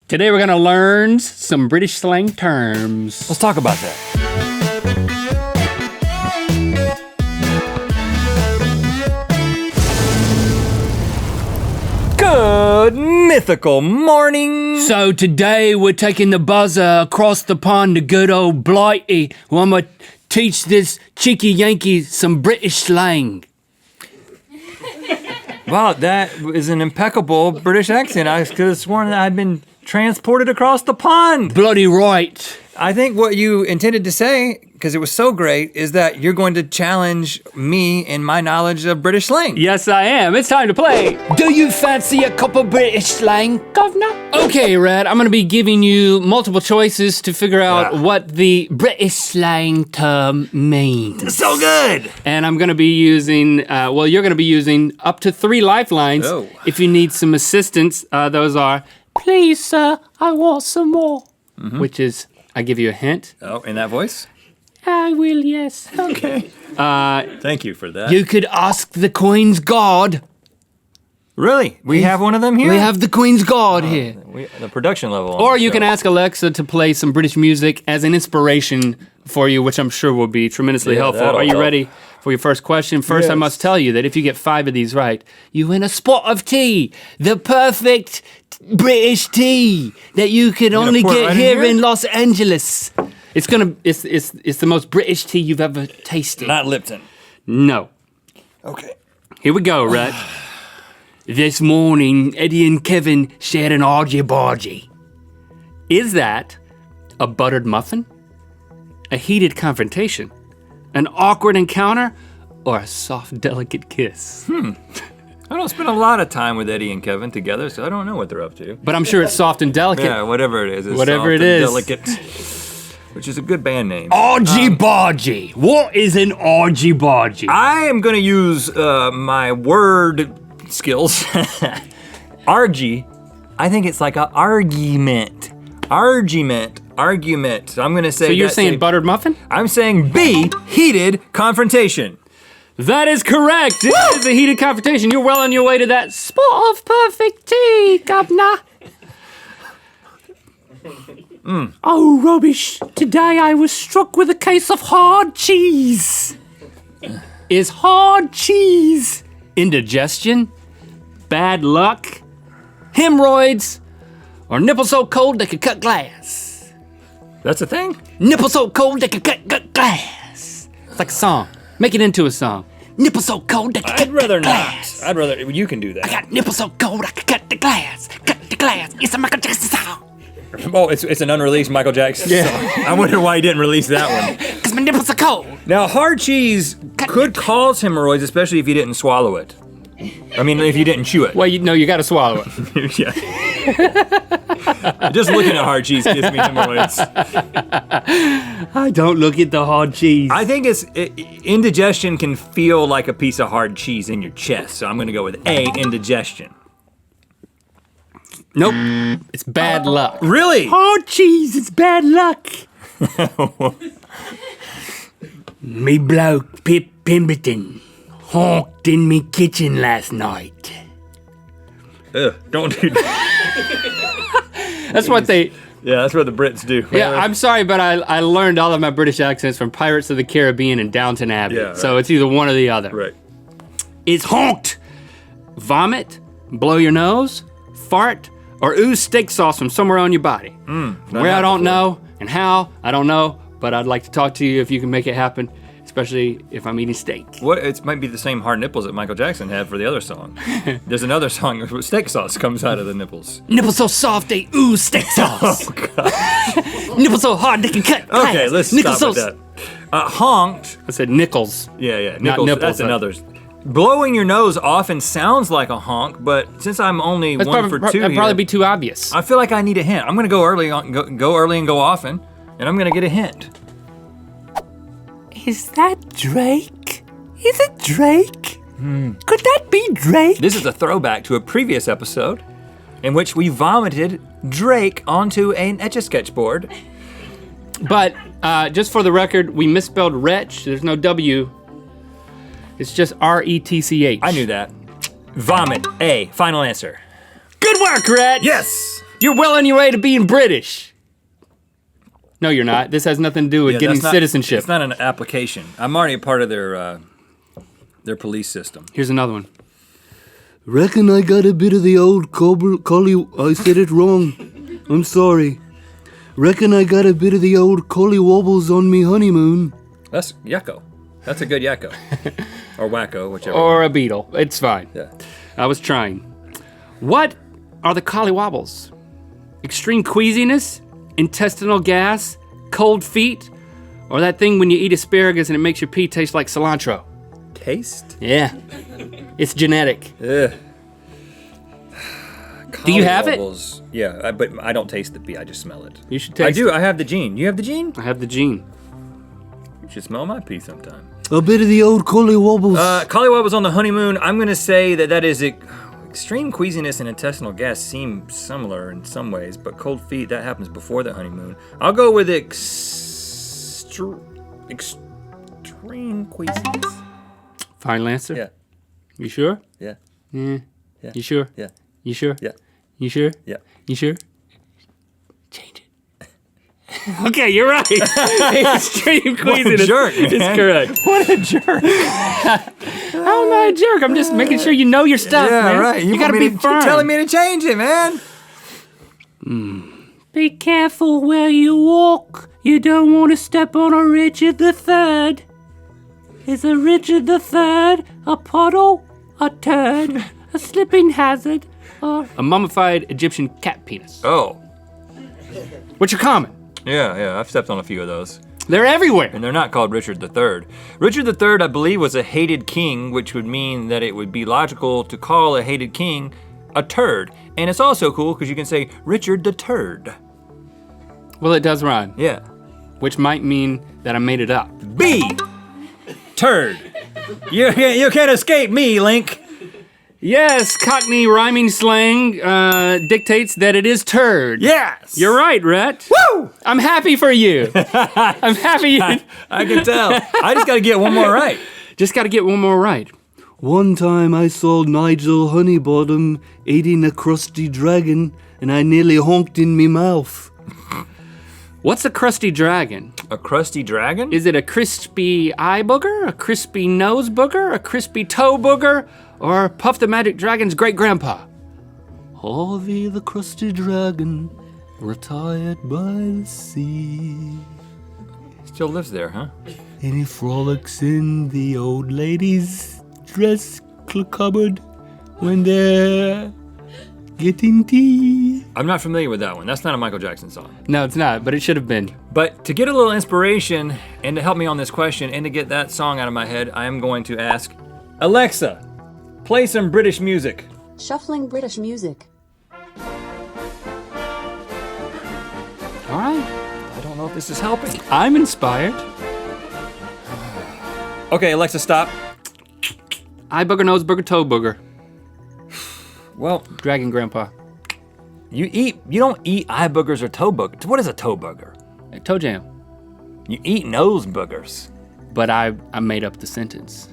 Today we're gonna learn some British slang terms. Let's talk about that. Good mythical morning. So today we're taking the buzzer across the pond to good old Blighty, who I'm gonna teach this cheeky Yankee some British slang. Wow, that is an impeccable British accent. I could have sworn that I'd been transported across the pond. Bloody right. I think what you intended to say, because it was so great, is that you're going to challenge me in my knowledge of British slang. Yes, I am. It's time to play. Do you fancy a cup of British slang, governor? Okay, Rhett, I'm gonna be giving you multiple choices to figure out what the British slang term means. So good. And I'm gonna be using, you're gonna be using up to 3 lifelines. Oh. If you need some assistance, those are, please, sir, I want some more. Which is, I give you a hint. Oh, in that voice? I will, yes. Okay. Thank you for that. You could ask the Queen's God. Really? We have one of them here? We have the Queen's God here. The production level. Or you can ask Alexa to play some British music as an inspiration for you, which I'm sure will be tremendously helpful. that'll Are you help. ready for your first question? First, I Yes. must tell you that if you get 5 of these right, you win a spot of tea, the perfect British tea that you can only pour it get right in here here? in Los Angeles. It's the most British tea you've ever tasted. Not Lipton. No. Okay. Here we go, Rhett. This morning, Eddie and Kevin shared an argy-bargy. Is that a buttered muffin, a heated confrontation, an awkward encounter, or a soft, delicate kiss? I don't spend a lot of time with Eddie and Kevin together, so I don't know what they're up to. But I'm sure it's soft and delicate. Yeah, whatever it is. It's Whatever soft it and is. Delicate, which is a good band name. Argy-bargy. What is an argy-bargy? I am going to use my word skills. Argy. I think it's like an argument. Argument. So I'm going to say. So you're that's saying buttered muffin? I'm saying B, heated confrontation. That is correct. It is a heated confrontation. You're well on your way to that spot of perfect tea, governor. Oh, rubbish. Today I was struck with a case of hard cheese. Is hard cheese indigestion, bad luck, hemorrhoids, or nipple so cold they could cut glass? That's a thing? Nipple so cold they could cut glass. It's like a song. Make it into a song. Nipple so cold they could cut I'd rather glass. not. I'd rather, you can do I that. got nipple so cold I could cut the glass. Cut the glass. It's a Michael Jackson song. Oh, it's an unreleased Michael Jackson song. I wonder why he didn't release that one. Cause my nipples are cold. Now, hard cheese could cause hemorrhoids, especially if you didn't swallow it. I mean, if you didn't chew it. Well, you gotta swallow it. Yeah. Just looking at hard cheese gives me hemorrhoids. I don't look at the hard cheese. I think indigestion can feel like a piece of hard cheese in your chest, so I'm gonna go with A, indigestion. Nope. It's bad luck. Really? Hard cheese, it's bad luck. Me bloke, Pip Pemberton, honked in me kitchen last night. Ugh, don't do that. That's what they... Yeah, that's what the Brits do. Yeah, I'm sorry, but I learned all of my British accents from Pirates of the Caribbean and Downton Abbey. Yeah, right. So it's either one or the other. Right. Is honked vomit, blow your nose, fart, or ooze steak sauce from somewhere on your body? Where I don't know, and how, I don't know, but I'd like to talk to you if you can make it happen, especially if I'm eating steak. What? It might be the same hard nipples that Michael Jackson had for the other song. There's another song where steak sauce comes out of the nipples. Nipples so soft they ooze steak sauce. Oh, God. Nipples so hard they can cut glass. Okay, let's Nickels stop with that. Honked. I said nickels. Yeah. Not Nickels, nipples, that's though. another. Blowing your nose often sounds like a honk, but since I'm only That'd one for two That'd here, probably be too obvious. I feel like I need a hint. I'm gonna go early and go often, and I'm gonna get a hint. Is that Drake? Is it Drake? Could that be Drake? This is a throwback to a previous episode in which we vomited Drake onto an Etch-a-Sketch board. But just for the record, we misspelled wretch. There's no W. It's just R-E-T-C-H. I knew that. Vomit. A. Final answer. Good work, Rhett. Yes! You're well on your way to being British. No, you're not. This has nothing to do with getting citizenship. It's not an application. I'm already a part of their police system. Here's another one. Reckon I got a bit of the old collie. I said it wrong. I'm sorry. Reckon I got a bit of the old Collywobbles on me honeymoon. That's Yakko. That's a good Yakko. Or Wacko, whichever. Or a beetle. It's fine. Yeah. I was trying. What are the Collywobbles? Extreme queasiness? Intestinal gas? Cold feet? Or that thing when you eat asparagus and it makes your pee taste like cilantro? Taste? Yeah. It's genetic. Ugh. Do you have it? Yeah, but I don't taste the pee. I just smell it. You should taste it. I do. I have the gene. You have the gene? I have the gene. You should smell my pee sometime. A bit of the old Collywobbles. Collywobbles on the honeymoon. I'm going to say that is extreme queasiness and intestinal gas seem similar in some ways, but cold feet, that happens before the honeymoon. I'll go with extreme queasiness. Final answer? Yeah. You sure? Yeah. Yeah. Yeah. You sure? Yeah. You sure? Yeah. You sure? Yeah. You sure? Change it. Okay, you're right. Extreme queasiness. What a jerk, man. It's correct. What a jerk. How am I a jerk? I'm just making sure you know your stuff, Yeah, man. right. You gotta be firm. You're telling me to change it, man. Be careful where you walk. You don't want to step on a Richard III. Is a Richard III a puddle, a turd, a slipping hazard, or a mummified Egyptian cat penis? Oh. Which are common. Yeah, I've stepped on a few of those. They're everywhere. And they're not called Richard III. Richard III, I believe, was a hated king, which would mean that it would be logical to call a hated king a turd. And it's also cool because you can say Richard the Turd. Well, it does rhyme, Yeah. which might mean that I made it up. B. Turd. You can't escape me, Link. Yes, Cockney rhyming slang dictates that it is turd. Yes. You're right, Rhett. Woo! I'm happy for you. I'm happy. I can tell. I just got to get one more right. Just got to get one more right. One time I saw Nigel Honeybottom eating a crusty dragon, and I nearly honked in me mouth. What's a crusty dragon? A crusty dragon? Is it a crispy eye booger, a crispy nose booger, a crispy toe booger, or Puff the Magic Dragon's great-grandpa? Harvey the crusty dragon, retired by the sea. Still lives there, huh? And he frolics in the old lady's dress cupboard when they're getting tea. I'm not familiar with that one. That's not a Michael Jackson song. No, it's not, but it should have been. But to get a little inspiration and to help me on this question and to get that song out of my head, I am going to ask, Alexa, play some British music. Shuffling British music. All right. I don't know if this is helping. I'm inspired. Okay, Alexa, stop. Eye booger, nose booger, toe booger. Well, Dragon grandpa. you don't eat eye boogers or toe boogers. What is a toe booger? Toe jam. You eat nose boogers. But I made up the sentence.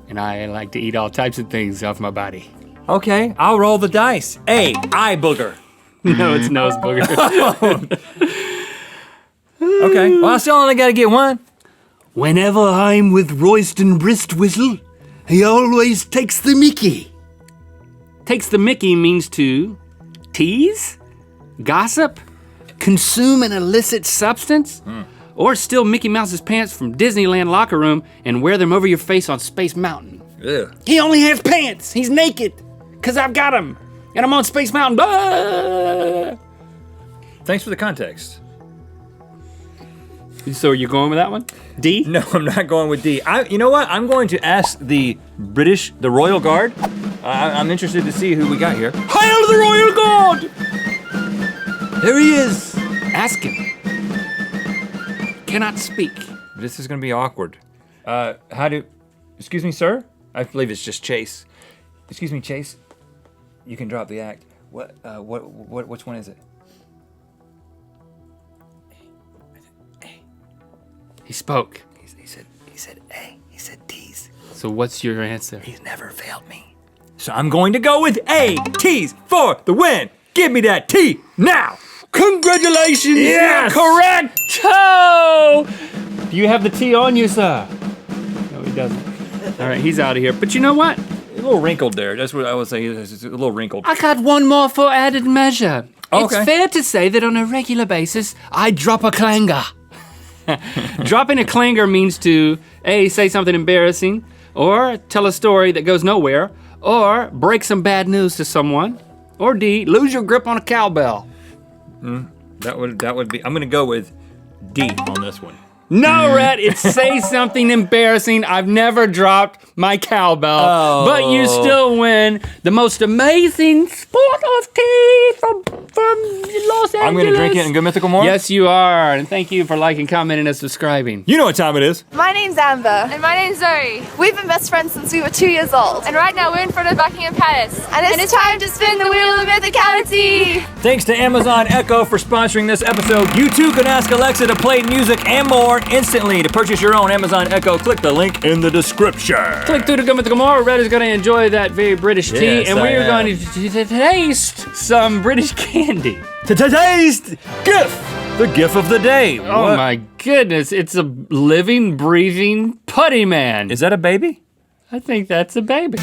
And I like to eat all types of things off my body. Okay, I'll roll the dice. A, eye booger. No, it's nose booger. Okay, well, I still only gotta get one. Whenever I'm with Royston Bristwhistle, he always takes the mickey. Takes the mickey means to tease, gossip, consume an illicit substance, or steal Mickey Mouse's pants from Disneyland locker room and wear them over your face on Space Mountain. Ugh. He only has pants. He's naked. 'Cause I've got him. And I'm on Space Mountain. Ah! Thanks for the context. So you're going with that one? D? No, I'm not going with D. You know what? I'm going to ask the Royal Guard. I'm interested to see who we got here. Hail to the Royal Guard! There he is. Ask him. Cannot speak. This is gonna be awkward. Excuse me, sir? I believe it's just Chase. Excuse me, Chase. You can drop the act. Which one is it? He spoke. He said A. He said T's. So what's your answer? He's never failed me. So I'm going to go with A. T's for the win. Give me that tea now. Congratulations! Yes! You're correct! Oh! Do you have the tea on you, sir? No, he doesn't. All right, he's out of here. But you know what? A little wrinkled there. That's what I would say. It's a little wrinkled. I got one more for added measure. Okay. It's fair to say that on a regular basis, I drop a clanger. Dropping a clanger means to A, say something embarrassing, or tell a story that goes nowhere, or break some bad news to someone, or D, lose your grip on a cowbell. That would be. I'm gonna go with D on this one. No, Rhett, it's say something embarrassing. I've never dropped my cowbell, but you still win the most amazing sport of tea from Los Angeles. I'm gonna drink it in Good Mythical Morning. Yes, you are, and thank you for liking, commenting, and subscribing. You know what time it is. My name's Amber. And my name's Zoe. We've been best friends since we were 2 years old. And right now we're in front of Buckingham Palace. And it's time to spin the wheel of mythicality. Thanks to Amazon Echo for sponsoring this episode. You too can ask Alexa to play music and more instantly. To purchase your own Amazon Echo, click the link in the description. Click through to Good Mythical Morning. Rhett is going to enjoy that very British tea, Yes, and I we are am. going to taste some British candy. Today's GIF, the GIF of the day. Oh my goodness, it's a living, breathing putty man. Is that a baby? I think that's a baby.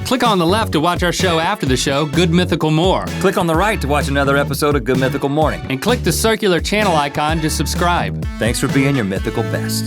Click on the left to watch our show after the show, Good Mythical More. Click on the right to watch another episode of Good Mythical Morning. And click the circular channel icon to subscribe. Thanks for being your mythical best.